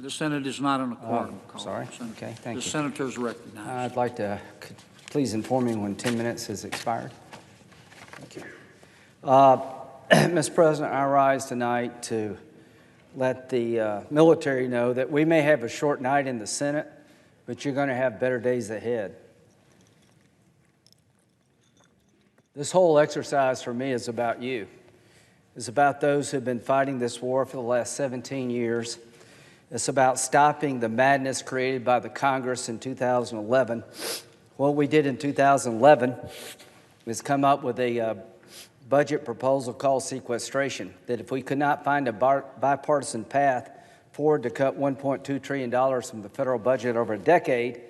The Senate is not in a quorum. Sorry. Okay, thank you. The senator is recognized. I'd like to, please inform me when 10 minutes has expired. Thank you. Mr. President, I rise tonight to let the military know that we may have a short night in the Senate, but you're going to have better days ahead. This whole exercise for me is about you. It's about those who've been fighting this war for the last 17 years. It's about stopping the madness created by the Congress in 2011. What we did in 2011 was come up with a budget proposal called sequestration, that if we could not find a bipartisan path forward to cut $1.2 trillion from the federal budget over a decade,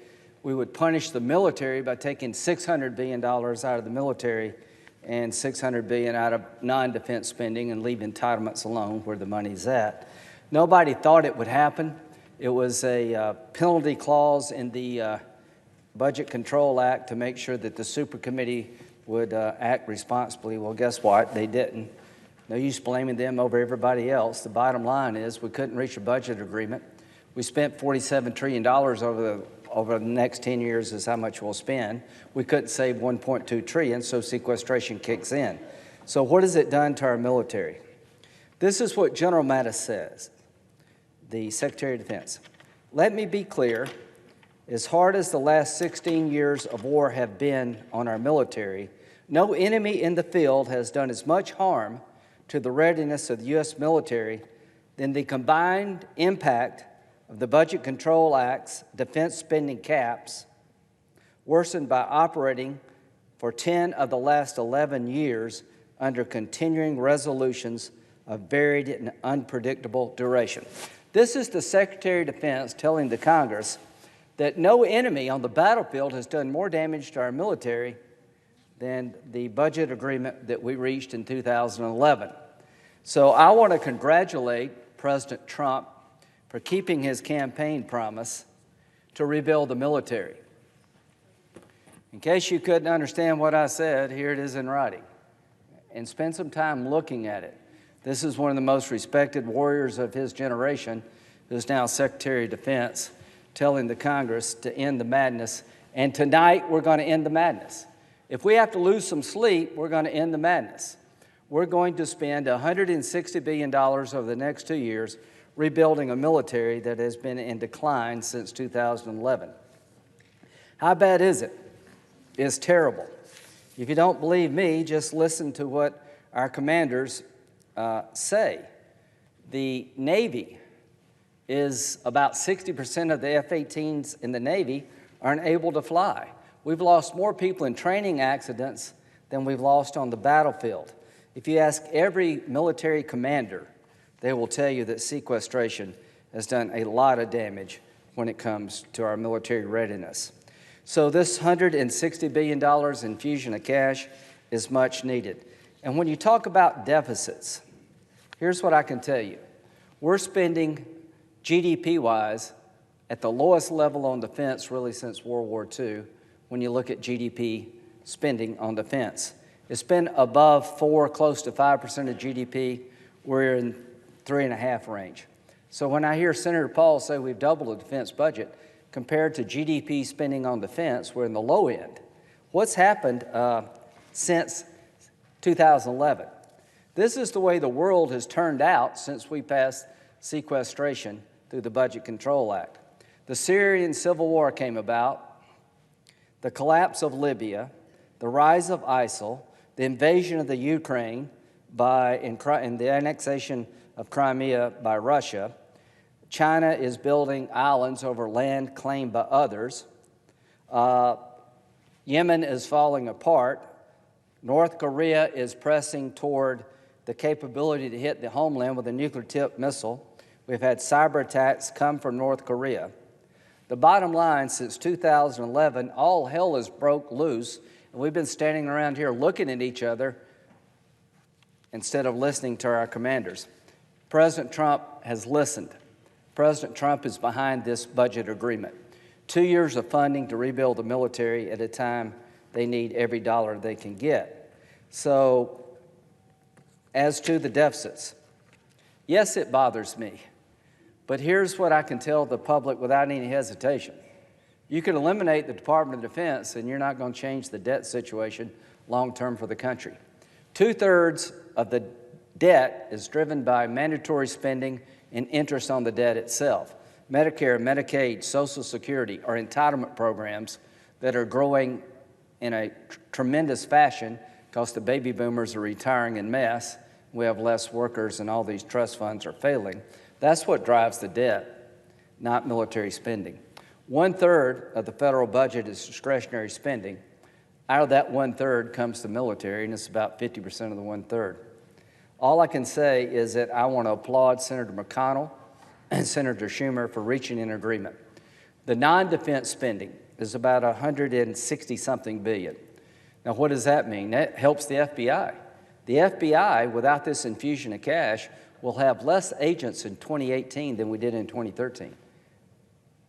we would punish the military by taking $600 billion out of the military and $600 billion out of non-defense spending and leave entitlements alone where the money's at. Nobody thought it would happen. It was a penalty clause in the Budget Control Act to make sure that the super committee would act responsibly. Well, guess what? They didn't. No use blaming them over everybody else. The bottom line is we couldn't reach a budget agreement. We spent $47 trillion over the next 10 years is how much we'll spend. We couldn't save $1.2 trillion, so sequestration kicks in. So what has it done to our military? This is what General Mattis says, the Secretary of Defense. Let me be clear, as hard as the last 16 years of war have been on our military, no enemy in the field has done as much harm to the readiness of the U.S. military than the combined impact of the Budget Control Act's defense spending caps, worsened by operating for 10 of the last 11 years under continuing resolutions of varied and unpredictable duration. This is the Secretary of Defense telling the Congress that no enemy on the battlefield has done more damage to our military than the budget agreement that we reached in 2011. So I want to congratulate President Trump for keeping his campaign promise to rebuild the military. In case you couldn't understand what I said, here it is in writing. And spend some time looking at it. This is one of the most respected warriors of his generation, who's now Secretary of Defense, telling the Congress to end the madness. And tonight, we're going to end the madness. If we have to lose some sleep, we're going to end the madness. We're going to spend $160 billion over the next 2 years rebuilding a military that has been in decline since 2011. How bad is it? It's terrible. If you don't believe me, just listen to what our commanders say. The Navy is about 60% of the F-18s in the Navy aren't able to fly. We've lost more people in training accidents than we've lost on the battlefield. If you ask every military commander, they will tell you that sequestration has done a lot of damage when it comes to our military readiness. So this $160 billion infusion of cash is much needed. And when you talk about deficits, here's what I can tell you. We're spending GDP-wise at the lowest level on defense really since World War II when you look at GDP spending on defense. It's been above 4, close to 5% of GDP. We're in 3.5 range. So when I hear Senator Paul say we've doubled the defense budget compared to GDP spending on defense, we're in the low end. What's happened since 2011? This is the way the world has turned out since we passed sequestration through the Budget Control Act. The Syrian civil war came about, the collapse of Libya, the rise of ISIL, the invasion of the Ukraine and the annexation of Crimea by Russia. China is building islands over land claimed by others. Yemen is falling apart. North Korea is pressing toward the capability to hit the homeland with a nuclear-tipped missile. We've had cyber attacks come from North Korea. The bottom line, since 2011, all hell has broke loose, and we've been standing around here looking at each other instead of listening to our commanders. President Trump has listened. President Trump is behind this budget agreement. 2 years of funding to rebuild the military at a time they need every dollar they can get. So, as to the deficits, yes, it bothers me But here's what I can tell the public without any hesitation. You can eliminate the Department of Defense, and you're not going to change the debt situation long-term for the country. 2/3 of the debt is driven by mandatory spending and interest on the debt itself. Medicare, Medicaid, Social Security are entitlement programs that are growing in a tremendous fashion because the baby boomers are retiring en masse. We have less workers and all these trust funds are failing. That's what drives the debt, not military spending. 1/3 of the federal budget is discretionary spending. Out of that 1/3 comes the military, and it's about 50% of the 1/3. All I can say is that I want to applaud Senator McConnell and Senator Schumer for reaching an agreement. The non-defense spending is about $160-something billion. Now, what does that mean? That helps the FBI. The FBI, without this infusion of cash, will have less agents in 2018 than we did in 2013.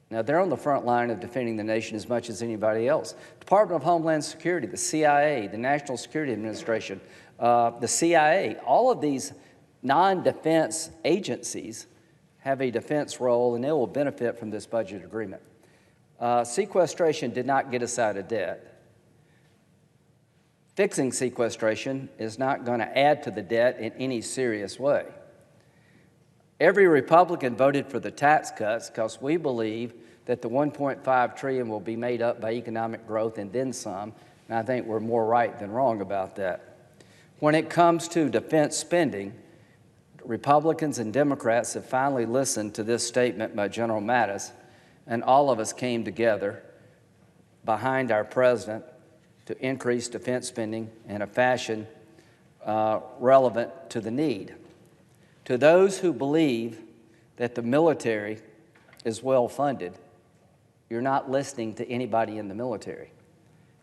Now, they're on the front line of defending the nation as much as anybody else. Department of Homeland Security, the CIA, the National Security Administration, the CIA, all of these non-defense agencies have a defense role, and they will benefit from this budget agreement. Sequestration did not get us out of debt. Fixing sequestration is not going to add to the debt in any serious way. Every Republican voted for the tax cuts because we believe that the $1.5 trillion will be made up by economic growth and then some, and I think we're more right than wrong about that. When it comes to defense spending, Republicans and Democrats have finally listened to this statement by General Mattis, and all of us came together behind our president to increase defense spending in a fashion relevant to the need. To those who believe that the military is well funded, you're not listening to anybody in the military.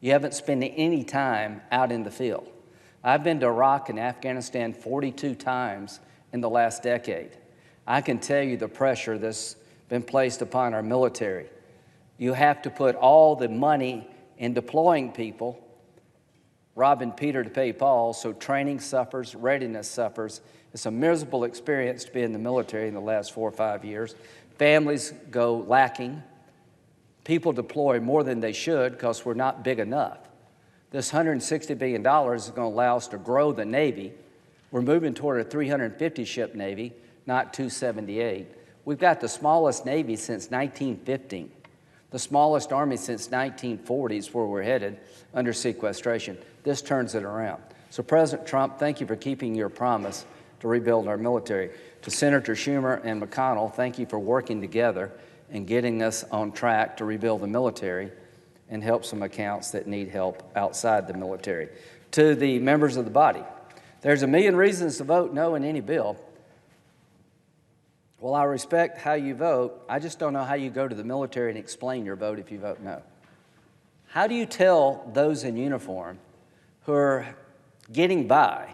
You haven't spent any time out in the field. I've been to Iraq and Afghanistan 42 times in the last decade. I can tell you the pressure that's been placed upon our military. You have to put all the money in deploying people, robbing Peter to pay Paul, so training suffers, readiness suffers. It's a miserable experience to be in the military in the last 4 or 5 years. Families go lacking. People deploy more than they should because we're not big enough. This $160 billion is going to allow us to grow the Navy. We're moving toward a 350-ship Navy, not 278. We've got the smallest Navy since 1915. The smallest Army since 1940 is where we're headed under sequestration. This turns it around. So President Trump, thank you for keeping your promise to rebuild our military. To Senator Schumer and McConnell, thank you for working together and getting us on track to rebuild the military and help some accounts that need help outside the military. To the members of the body, there's a million reasons to vote no in any bill. Well, I respect how you vote. I just don't know how you go to the military and explain your vote if you vote no. How do you tell those in uniform who are getting by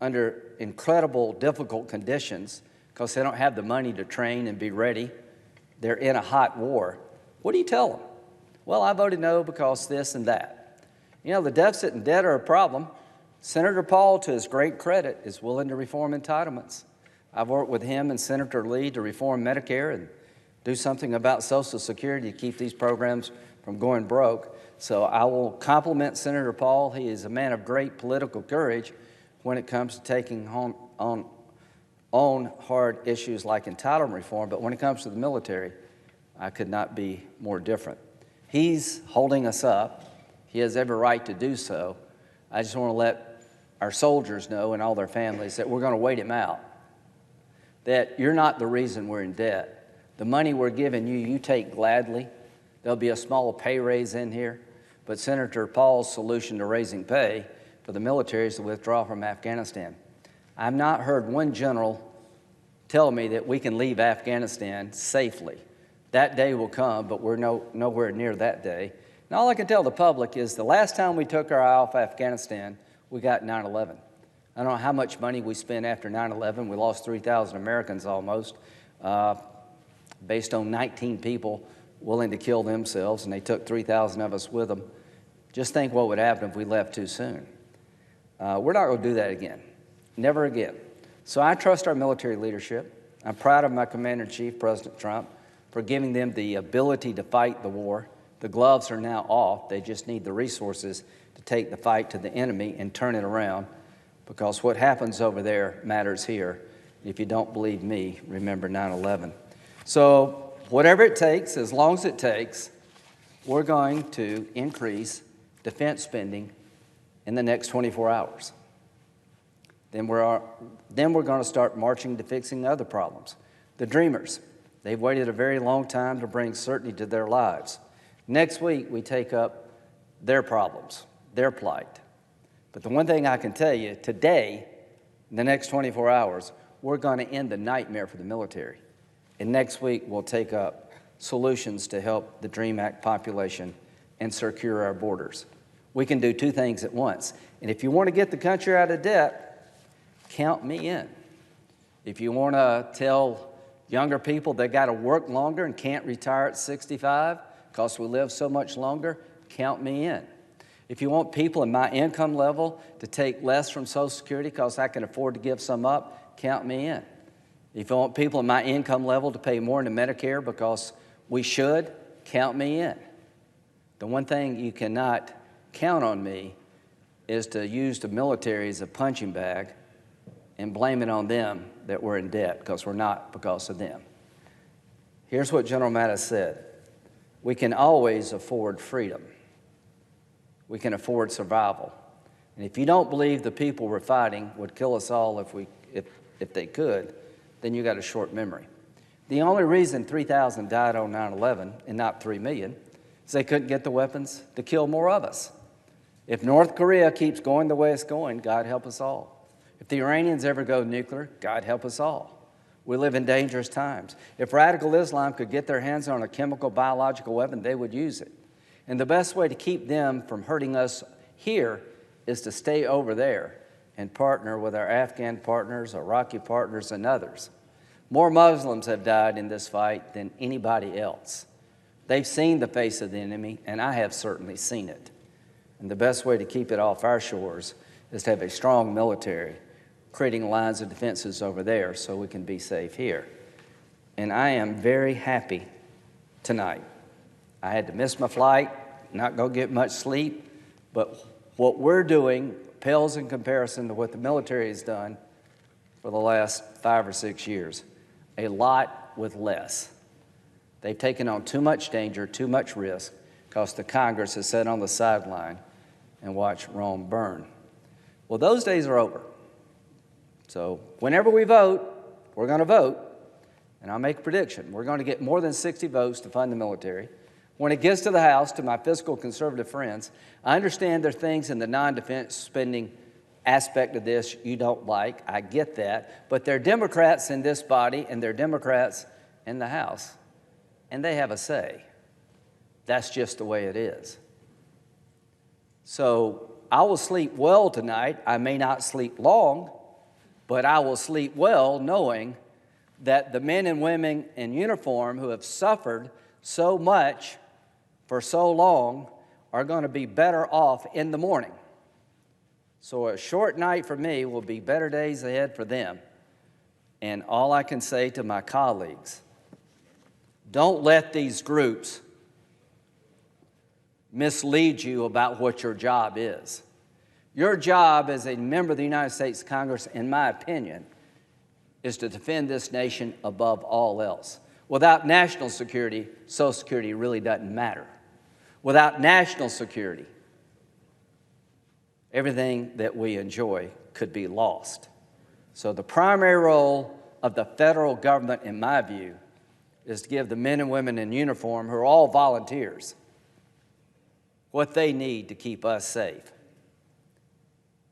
under incredible, difficult conditions because they don't have the money to train and be ready? They're in a hot war. What do you tell them? Well, I voted no because this and that. You know, the deficit and debt are a problem. Senator Paul, to his great credit, is willing to reform entitlements. I've worked with him and Senator Lee to reform Medicare and do something about Social Security to keep these programs from going broke. So I will compliment Senator Paul. He is a man of great political courage when it comes to taking on hard issues like entitlement reform. But when it comes to the military, I could not be more different. He's holding us up. He has every right to do so. I just want to let our soldiers know and all their families that we're going to wait him out, that you're not the reason we're in debt. The money we're giving you, you take gladly. There'll be a small pay raise in here, but Senator Paul's solution to raising pay for the military is to withdraw from Afghanistan. I've not heard one general tell me that we can leave Afghanistan safely. That day will come, but we're nowhere near that day. And all I can tell the public is the last time we took our eye off Afghanistan, we got 9/11. I don't know how much money we spent after 9/11. We lost 3,000 Americans almost, based on 19 people willing to kill themselves, and they took 3,000 of us with them. Just think what would happen if we left too soon. We're not going to do that again. Never again. So I trust our military leadership. I'm proud of my Commander-in-Chief, President Trump, for giving them the ability to fight the war. The gloves are now off. They just need the resources to take the fight to the enemy and turn it around, because what happens over there matters here. If you don't believe me, remember 9/11. So whatever it takes, as long as it takes, we're going to increase defense spending in the next 24 hours. Then we're going to start marching to fixing other problems. The Dreamers, they've waited a very long time to bring certainty to their lives. Next week, we take up their problems, their plight. But the one thing I can tell you, today, in the next 24 hours, we're going to end the nightmare for the military. And next week, we'll take up solutions to help the DREAM Act population and secure our borders. We can do two things at once. And if you want to get the country out of debt, count me in. If you want to tell younger people they got to work longer and can't retire at 65 because we live so much longer, count me in. If you want people in my income level to take less from Social Security because I can afford to give some up, count me in. If you want people in my income level to pay more into Medicare because we should, count me in. The one thing you cannot count on me is to use the military as a punching bag and blame it on them that we're in debt, because we're not, because of them. Here's what General Mattis said: we can always afford freedom. We can afford survival. And if you don't believe the people we're fighting would kill us all if they could, then you got a short memory. The only reason 3,000 died on 9/11 and not 3 million is they couldn't get the weapons to kill more of us. If North Korea keeps going the way it's going, God help us all. If the Iranians ever go nuclear, God help us all. We live in dangerous times. If radical Islam could get their hands on a chemical, biological weapon, they would use it. And the best way to keep them from hurting us here is to stay over there and partner with our Afghan partners, Iraqi partners, and others. More Muslims have died in this fight than anybody else. They've seen the face of the enemy, and I have certainly seen it. And the best way to keep it off our shores is to have a strong military, creating lines of defenses over there so we can be safe here. And I am very happy tonight. I had to miss my flight, not go get much sleep, but what we're doing pales in comparison to what the military has done for the last 5 or 6 years. A lot with less. They've taken on too much danger, too much risk, because the Congress has sat on the sideline and watched Rome burn. Well, those days are over. So whenever we vote, we're going to vote, and I'll make a prediction. We're going to get more than 60 votes to fund the military. When it gets to the House, to my fiscal conservative friends, I understand there are things in the non-defense spending aspect of this you don't like. I get that. But there are Democrats in this body, and there are Democrats in the House, and they have a say. That's just the way it is. So I will sleep well tonight. I may not sleep long, but I will sleep well knowing that the men and women in uniform who have suffered so much for so long are going to be better off in the morning. So a short night for me will be better days ahead for them. And all I can say to my colleagues, don't let these groups mislead you about what your job is. Your job as a member of the United States Congress, in my opinion, is to defend this nation above all else. Without national security, Social Security really doesn't matter. Without national security, everything that we enjoy could be lost. So the primary role of the federal government, in my view, is to give the men and women in uniform, who are all volunteers, what they need to keep us safe.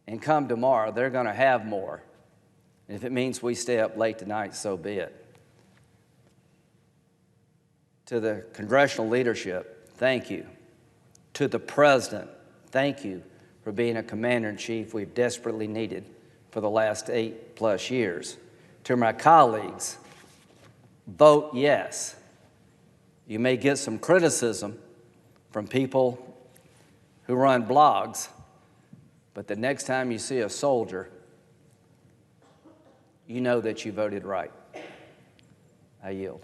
And come tomorrow, they're going to have more. And if it means we stay up late tonight, so be it. To the congressional leadership, thank you. To the president, thank you for being a commander-in-chief we've desperately needed for the last 8+ years. To my colleagues, vote yes. You may get some criticism from people who run blogs, but the next time you see a soldier, you know that you voted right. I yield.